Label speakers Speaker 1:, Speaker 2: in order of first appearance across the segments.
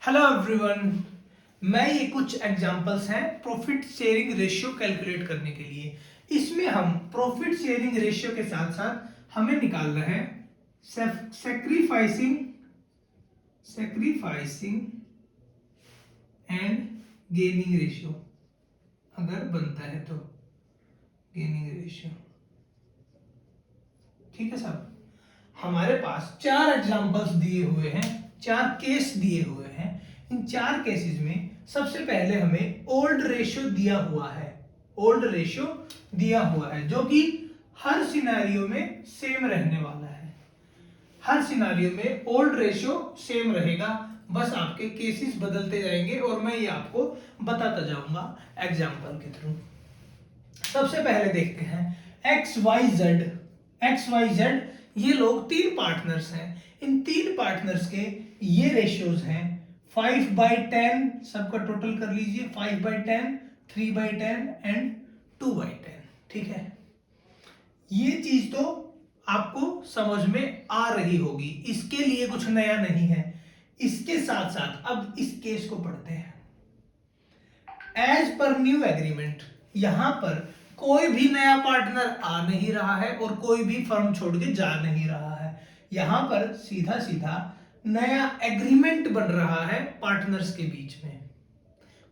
Speaker 1: Hello everyone. मैं ये कुछ एग्जांपल्स हैं प्रॉफिट शेयरिंग रेशियो कैलकुलेट करने के लिए। इसमें हम प्रॉफिट शेयरिंग रेशियो के साथ साथ हमें निकालना है सैक्रिफाइसिंग एंड गेनिंग रेशियो। अगर बनता है तो गेनिंग रेशियो। ठीक है साहब, हमारे पास चार एग्जांपल्स दिए हुए हैं, चार केस दिए हुए हैं। इन चार केसेस में सबसे पहले हमें ओल्ड रेशियो दिया हुआ है, जो कि हर सिनेरियो में सेम रहने वाला है। हर सिनेरियो में ओल्ड रेशियो सेम रहेगा, बस आपके केसेस बदलते जाएंगे और मैं ये आपको बताता जाऊंगा एग्जांपल के थ्रू। सबसे पहले देखते हैं एक्स वाई जेड। ये लोग तीन पार्टनर्स हैं। इन तीन पार्टनर्स के ये रेशियोज हैं 5/10। सबका टोटल कर लीजिए 5/10, 3/10 एंड 2/10। ठीक है, ये चीज तो आपको समझ में आ रही होगी, इसके लिए कुछ नया नहीं है। इसके साथ साथ अब इस केस को पढ़ते हैं। एज पर न्यू एग्रीमेंट, यहां पर कोई भी नया पार्टनर आ नहीं रहा है और कोई भी फर्म छोड़ के जा नहीं रहा है। यहां पर सीधा सीधा नया एग्रीमेंट बन रहा है पार्टनर्स के बीच में।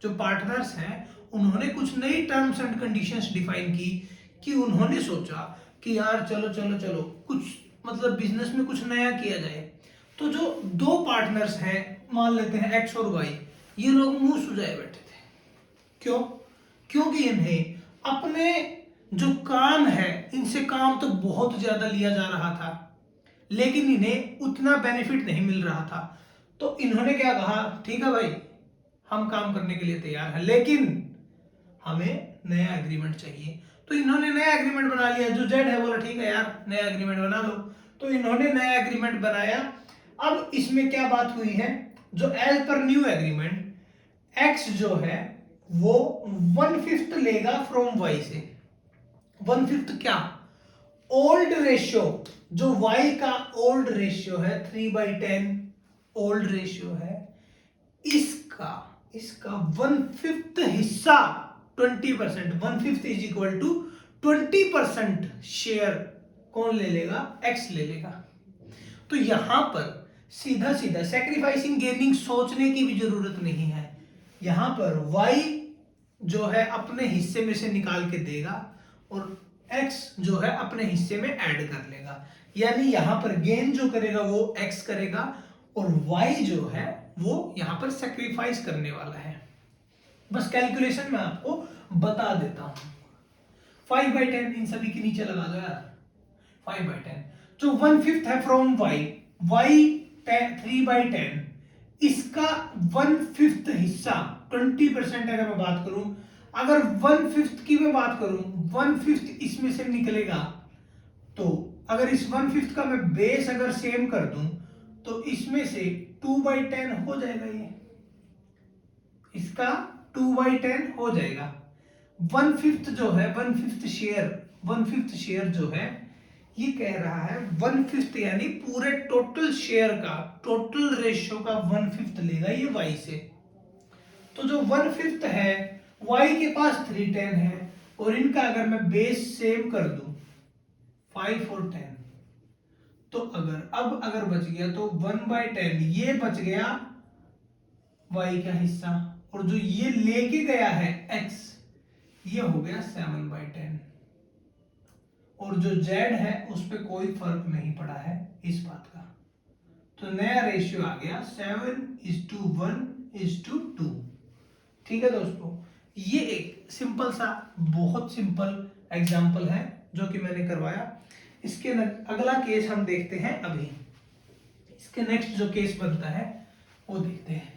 Speaker 1: जो पार्टनर्स हैं उन्होंने कुछ नई टर्म्स एंड कंडीशंस डिफाइन की कि उन्होंने सोचा कि यार चलो चलो चलो कुछ मतलब बिजनेस में कुछ नया किया जाए। तो जो दो पार्टनर्स हैं, मान लेते हैं एक्स और वाई, ये लोग मुंह सुझाए बैठे थे। क्यों? क्योंकि इन्हें अपने जो काम है इनसे काम तो बहुत ज्यादा लिया जा रहा था, लेकिन इन्हें उतना बेनिफिट नहीं मिल रहा था। तो इन्होंने क्या कहा, ठीक है भाई हम काम करने के लिए तैयार हैं, लेकिन हमें नया एग्रीमेंट चाहिए। तो इन्होंने नया एग्रीमेंट बना लिया। जो जेड है बोला ठीक है यार नया एग्रीमेंट बना लो। तो इन्होंने नया एग्रीमेंट बनाया। अब इसमें क्या बात हुई है, जो as per new agreement x जो है वो 1/5 लेगा फ्रॉम वाई से। 1/5 क्या? ओल्ड रेशियो, जो वाई का ओल्ड रेशियो है 3/10 ओल्ड रेशियो है, इसका 1/5 हिस्सा 20%, 1/5 इज इक्वल टू 20% शेयर कौन ले लेगा? एक्स ले लेगा। तो यहां पर सीधा सीधा सैक्रिफाइसिंग गेनिंग सोचने की भी जरूरत नहीं है। यहां पर y जो है अपने हिस्से में से निकाल के देगा और x जो है अपने हिस्से में ऐड कर लेगा। यानी यहां पर गेन जो करेगा वो x करेगा और y जो है वो यहां पर सैक्रिफाइस करने वाला है। बस कैलकुलेशन में आपको बता देता हूं। 5/10 इन सभी के नीचे लगा दो यार। 5/10 जो 1/5 है फ्रॉम y 3/10, इसका 1/5 हिस्सा 20% अगर मैं बात करूं, अगर 1/5 की मैं बात करूं, 1/5 इसमें से निकलेगा। तो अगर इस 1/5 का मैं बेस अगर सेम कर दूं तो इसमें से 2/10 हो जाएगा। ये इसका 2/10 हो जाएगा। 1/5 जो है 1/5 शेयर जो है ये कह रहा है 1/5 यानी पूरे टोटल शेयर का, टोटल रेशियो का 1/5 लेगा ये y से। तो जो 1/5 है y के पास 3/10 है और इनका अगर मैं बेस सेव कर दूं 5 और 10, तो अगर बच गया तो 1/10 ये बच गया y का हिस्सा, और जो ये लेके गया है x ये हो गया 7/10। और जो z है उस पर कोई फर्क नहीं पड़ा है इस बात का। तो नया रेशियो आ गया 7:1:2। ठीक है दोस्तों, ये एक सिंपल सा, बहुत सिंपल एग्जांपल है जो कि मैंने करवाया। इसके अगला केस हम देखते हैं अभी। इसके नेक्स्ट जो केस बनता है वो देखते हैं।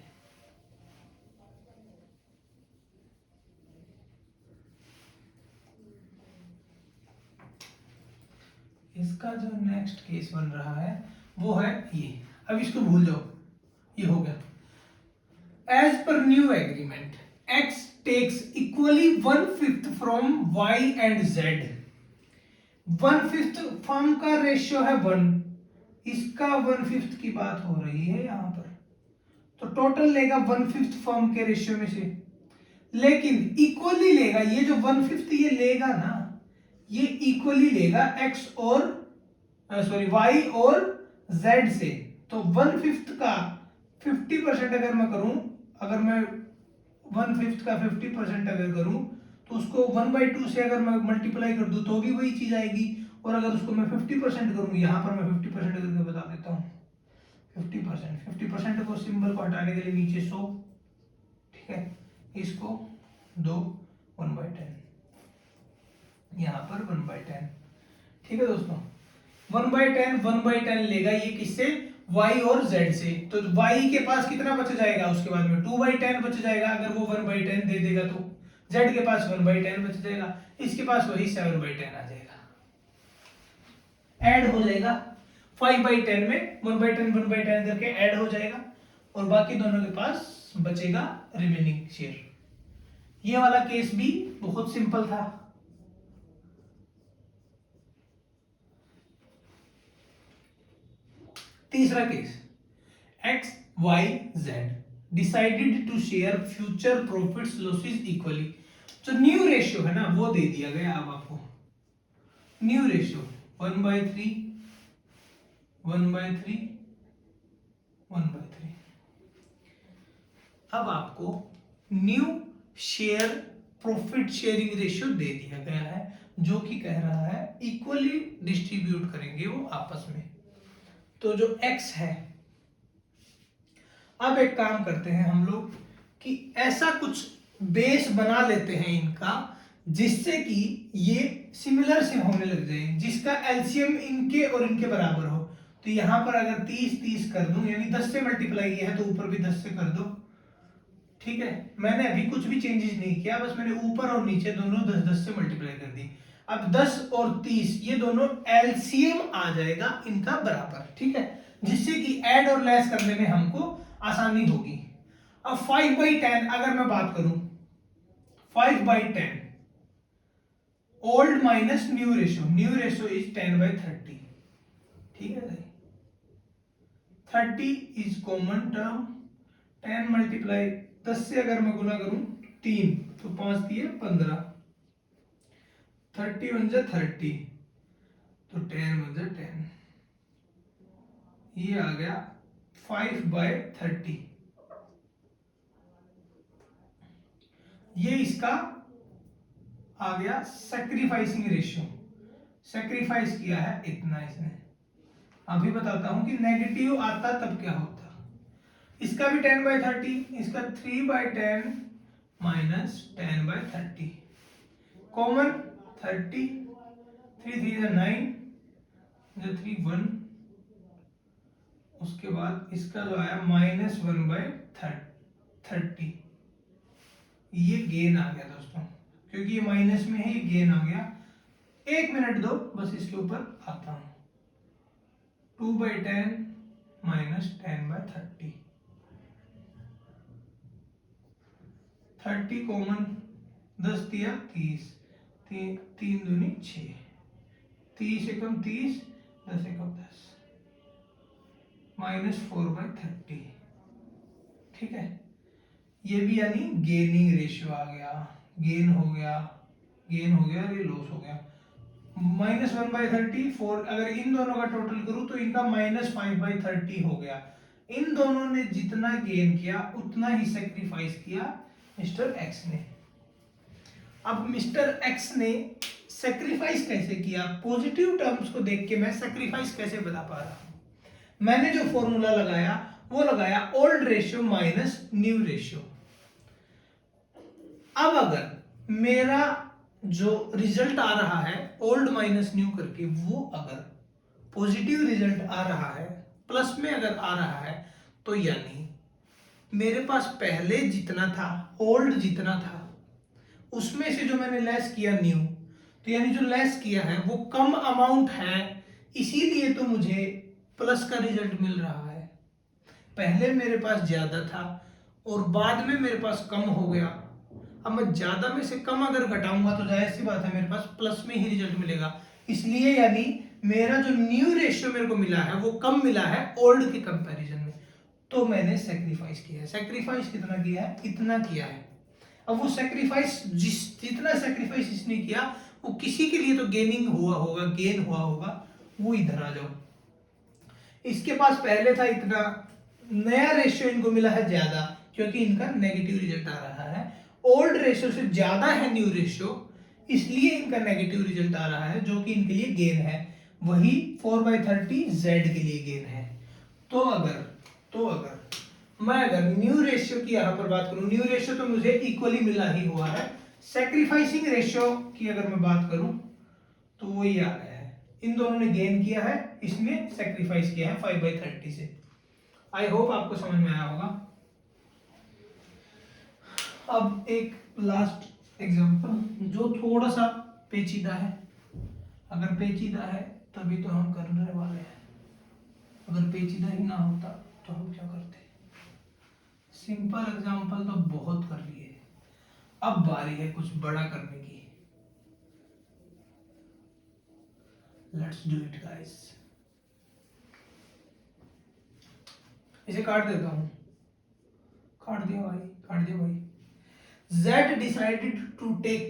Speaker 1: इसका जो नेक्स्ट केस बन रहा है वो है ये। अब इसको भूल जाओ, ये हो गया। As per new agreement x takes equally 1/5 from y and z। 1/5 firm का रेशियो है 1, इसका 1/5 की बात हो रही है यहां पर। तो टोटल लेगा 1/5 फर्म के रेशियो में से, लेकिन इक्वली लेगा, ये जो 1/5 ये लेगा ना, ये इक्वली लेगा x और y और z से। तो 1/5 का 50% अगर मैं करूं, अगर मैं 1/5 का 50% अगर करूं, तो उसको 1/2 से अगर मैं मल्टीप्लाई कर दूं तो भी वही चीज आएगी। और अगर उसको मैं 50% करूं, यहां पर मैं 50% करके बता देता हूं, 50% को सिंबल को हटाने के लिए नीचे 100, ठीक है, इसको 2 1/10, यहाँ पर 1/10, ठीक है दोस्तों। 1/10 लेगा ये किससे, y और z से। तो y के पास कितना बच जाएगा, उसके बाद में 2/10 बच जाएगा, अगर वो 1/10 दे देगा तो z के पास 1/10 बच जाएगा, इसके पास वही 7/10 आ जाएगा, ऐड हो जाएगा 5/10 में 1/10 करके ऐड हो जाएगा, और बाकी दोनों के पास बचेगा रिमेनिंग शेयर। ये वाला केस भी बहुत सिंपल था। तीसरा case, x y z decided to share future profits losses equally. जो न्यू रेशियो है ना वो दे दिया गया। अब आपको न्यू रेशियो 1/3 1/3 1/3। अब आपको new share profit sharing ratio दे दिया गया है, जो कि कह रहा है इक्वली डिस्ट्रीब्यूट करेंगे वो आपस में। तो जो x है, अब एक काम करते हैं हम लोग कि ऐसा कुछ बेस बना लेते हैं इनका, जिससे कि ये सिमिलर से होने लग जाए, जिसका एलसीएम इनके और इनके बराबर हो। तो यहां पर अगर 30 कर दूं, यानी 10 से मल्टीप्लाई किया है तो ऊपर भी 10 से कर दो, ठीक है। मैंने अभी कुछ भी चेंजेस नहीं किया, बस मैंने ऊपर और नीचे दोनों 10 से मल्टीप्लाई कर दी। अब 10 और 30 ये दोनों एलसीएम आ जाएगा इनका बराबर, ठीक है, जिससे कि ऐड और लेस करने में हमको आसानी होगी। अब 5/10 अगर मैं बात करूं, 5/10 old minus new ratio is 10/30, ठीक है भाई। 30 इज कॉमन टर्म, 10 मल्टीप्लाई 10 से अगर मैं गुना करूं 3 तो 5 दिए 15, 30 1 30 तो 10 1 10, ये आ गया 5/30। ये इसका आ गया सैक्रिफाइसिंग रेशियो, सैक्रिफाइस किया है इतना इसने। अभी बताता हूं कि नेगेटिव आता तब क्या होता। इसका भी 10/30, इसका 3/10 माइनस 10/30, कॉमन 30, 3 3 9, 3 1, उसके बाद इसका जो आया -1/30, ये गेन आ गया दोस्तों, क्योंकि ये माइनस में है, ये गेन आ गया। 1 मिनट दो, बस इसके ऊपर आता हूं। 2/10 माइनस 10/30, 30 कॉमन, 10 दिया 30, 3 दूनी 6, 30 एकम 30, 10 एकम 10, -4/30, ठीक है। ये भी यानी गेनिंग रेशियो आ गया, गेन हो गया और ये लॉस हो गया। -1/30 4, अगर इन दोनों का टोटल करूं तो इनका -5/30 हो गया। इन दोनों ने जितना गेन किया उतना ही सेक्रीफाइस किया मिस्टर एक्स ने। अब मिस्टर एक्स ने सेक्रीफाइस कैसे किया, पॉजिटिव टर्म्स को देख के मैं सेक्रीफाइस कैसे बता पा रहा हूं। मैंने जो फॉर्मूला लगाया वो लगाया old ratio minus new ratio. अब अगर मेरा जो रिजल्ट आ रहा है ओल्ड माइनस न्यू करके, वो अगर पॉजिटिव रिजल्ट आ रहा है, प्लस में अगर आ रहा है, तो यानी मेरे पास पहले जितना था, ओल्ड जितना था, उसमें से जो मैंने लेस किया न्यू, तो यानी जो लेस किया है वो कम अमाउंट है, इसीलिए तो मुझे प्लस का रिजल्ट मिल रहा है। पहले मेरे पास ज्यादा था और बाद में मेरे पास कम हो गया। अब मैं ज्यादा में से कम अगर घटाऊंगा तो जाहिर सी बात है मेरे पास प्लस में ही रिजल्ट मिलेगा। इसलिए यानी मेरा जो न्यू रेशियो मेरे को मिला है वो कम मिला है ओल्ड के कंपैरिजन में। तो मैंने सेक्रीफाइस किया है। सेक्रीफाइस कितना किया है? इतना किया है। अब वो सेक्रीफाइस जितना सेक्रीफाइस इसने किया वो किसी के लिए तो गेनिंग हुआ होगा, गेन हुआ होगा। वो इधर आ जाओ, इसके पास पहले था इतना, नया रेशियो इनको मिला है ज्यादा क्योंकि इनका नेगेटिव रिजल्ट आ रहा है। ओल्ड रेशियो से ज्यादा है न्यू रेशियो, इसलिए इनका नेगेटिव रिजल्ट आ रहा है, जो कि इनके लिए गेन है। वही 4/30 जेड के लिए गेन है। तो अगर मैं अगर न्यू रेशियो की यहां पर बात करूं, न्यू रेशियो तो मुझे इक्वली मिला ही हुआ है। सेक्रीफाइसिंग रेशियो की अगर मैं बात करूं तो वो ये आ गया है, इन दोनों ने गेन किया है, इसने सेक्रीफाइस किया है 5/30 से। आई होप आपको समझ में आया होगा। अब एक लास्ट एग्जांपल जो थोड़ा सा पेचीदा है। अगर पेचीदा है तभी तो हम करने वाले हैं, अगर पेचीदा ही ना होता तो हम क्या करते। सिंपल एग्जांपल तो बहुत कर लिए, अब बारी है कुछ बड़ा करने की। Let's do it guys. इसे काट देता हूं, काट दिया भाई। Z decided to take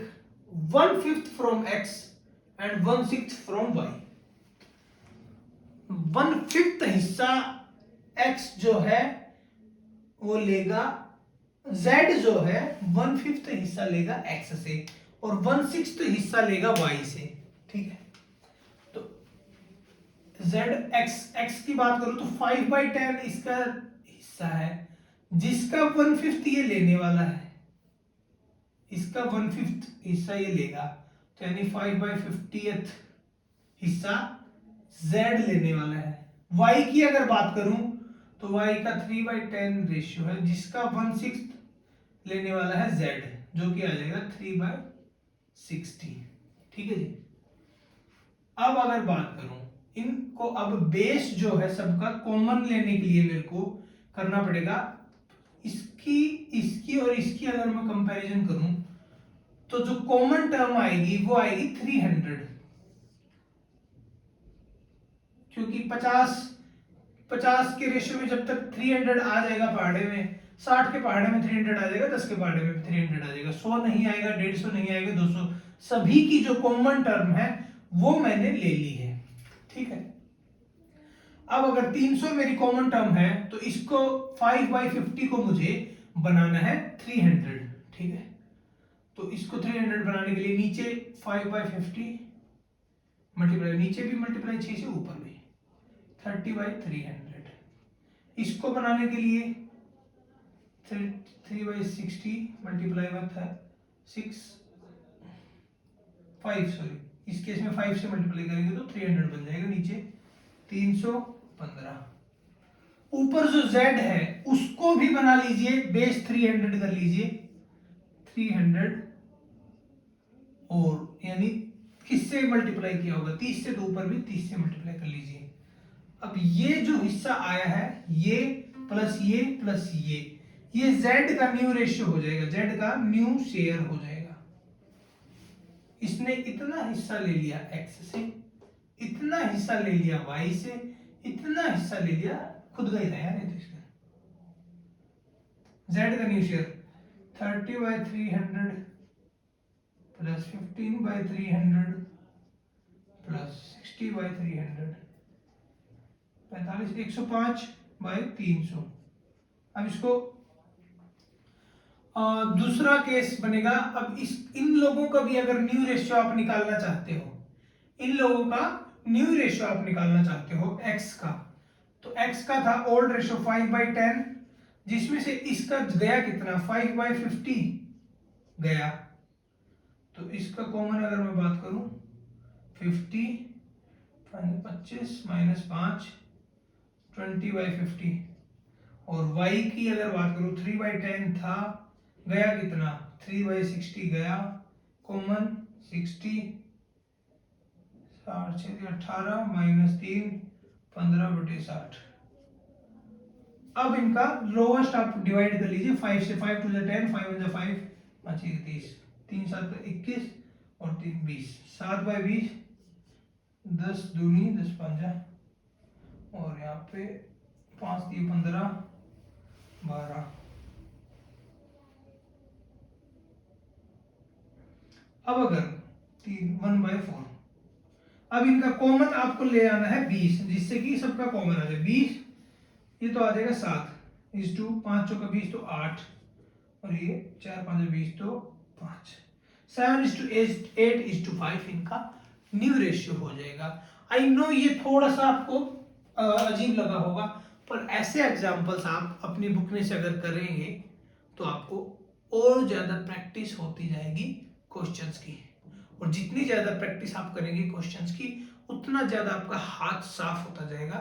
Speaker 1: 1/5 from X and 1/6 from Y। 1/5 हिस्सा X जो है वो लेगा, Z जो है 1/5 हिस्सा लेगा X से और 1/6 हिस्सा लेगा Y से। ठीक है, तो Z X की बात करूं तो 5/10 इसका हिस्सा है, जिसका 1/5 ये लेने वाला है, इसका 1/5 हिस्सा ये लेगा, तो यानी 5/50 हिस्सा Z लेने वाला है। Y की अगर बात करूं तो Y का 3/10 रेशियो है, जिसका 1/6 लेने वाला है Z, जो कि आ जाएगा 3/60। ठीक है जी। अब अगर बात करूं इनको, अब बेस जो है सबका कॉमन लेने के लिए मेरे को करना पड़ेगा, इसकी और इसकी अगर मैं कंपैरिजन करूं तो जो कॉमन टर्म आएगी वो आएगी 300, क्योंकि 50 के रेशियो में जब तक 300 आ जाएगा पहाड़े में, 60 के पहाड़े में 300 आ जाएगा, 10 के पहाड़े में 300 आ जाएगा, 100 नहीं आएगा, 150 नहीं आएगा, 200, सभी की जो कॉमन टर्म है वो मैंने ले ली है। ठीक है, अब अगर 300 मेरी कॉमन टर्म है तो इसको 5/50 को मुझे बनाना है 300। ठीक है, तो इसको 300 बनाने के लिए नीचे 5/50 मल्टीप्लाई, नीचे भी मल्टीप्लाई 6 से, ऊपर भी 30/300। इसको बनाने के लिए 3/60 मल्टीप्लाई बाय 6 5, सॉरी इस केस में 5 से मल्टीप्लाई करेंगे तो 300 बन जाएगा, नीचे 315। ऊपर जो Z है उसको भी बना लीजिए, बेस 300 कर लीजिए, 300 और यानी किससे मल्टीप्लाई किया होगा, 30 से, तो ऊपर भी 30 से मल्टीप्लाई कर लीजिए। अब ये जो हिस्सा आया है ये प्लस ये Z का न्यू रेशियो हो जाएगा, Z का न्यू शेयर हो जाएगा। इसने इतना हिस्सा ले लिया X से, इतना हिस्सा ले लिया Y से, इतना हिस्सा ले लिया, खुद का ही था यार ये तो इसका। Z का न्यू शेयर 30/300 प्लस 15/300 प्लस 60/300, 45, 105/300। अब इसको दूसरा केस बनेगा। अब इन लोगों का भी अगर न्यू रेशियो आप निकालना चाहते हो, इन लोगों का न्यू रेशियो आप निकालना चाहते हो x का, तो x का था ओल्ड रेशियो 5/10, जिसमें से इसका गया कितना, 5/50 गया, तो इसका कॉमन अगर मैं बात करूं 50 25 माइनस 5 20/50, और y की अगर बात करूं 3/10 था, गया कितना 3/60 गया, कॉमन 60, 18 माइनस 3 15/60। अब इनका लोएस्ट आप डिवाइड कर लीजिए, 5 से, 5 टू 10, 5 1 5, 5 30, 3 7 21 और 3 20, 7/20, 10 दूनी 10 5, और यहाँ पे 5 3 15, 12। अब अगर 1/4, अब इनका कॉमन आपको ले आना है 20, जिससे कि सबका कॉमन आ जाए 20, ये तो आ जाएगा 7 इज टू 5 चौका 20 तो 8, और ये 4 5 20 तो 5, 7:8:5 इनका न्यू रेशियो हो जाएगा। आई नो ये थोड़ा सा आपको अजीब लगा होगा, पर ऐसे एग्जाम्पल्स आप अपनी बुक में से अगर करेंगे तो आपको और ज्यादा प्रैक्टिस होती जाएगी क्वेश्चंस की, और जितनी ज्यादा प्रैक्टिस आप करेंगे क्वेश्चंस की उतना ज्यादा आपका हाथ साफ होता जाएगा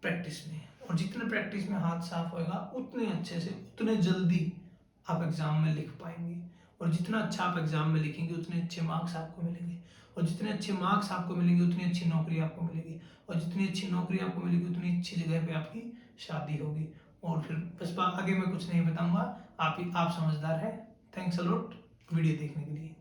Speaker 1: प्रैक्टिस में, और जितने प्रैक्टिस में हाथ साफ होएगा उतने अच्छे से उतने जल्दी आप एग्जाम में लिख पाएंगे, और जितना अच्छा आप एग्जाम में लिखेंगे उतने अच्छे मार्क्स आपको मिलेंगे, और जितने अच्छे मार्क्स आपको मिलेंगे उतनी अच्छी नौकरी आपको मिलेगी, और जितनी अच्छी नौकरी आपको मिलेगी उतनी अच्छी जगह पे आपकी शादी होगी। और फिर बस आगे मैं कुछ नहीं बताऊंगा, आप समझदार है। थैंक्स अ लॉट वीडियो देखने के लिए।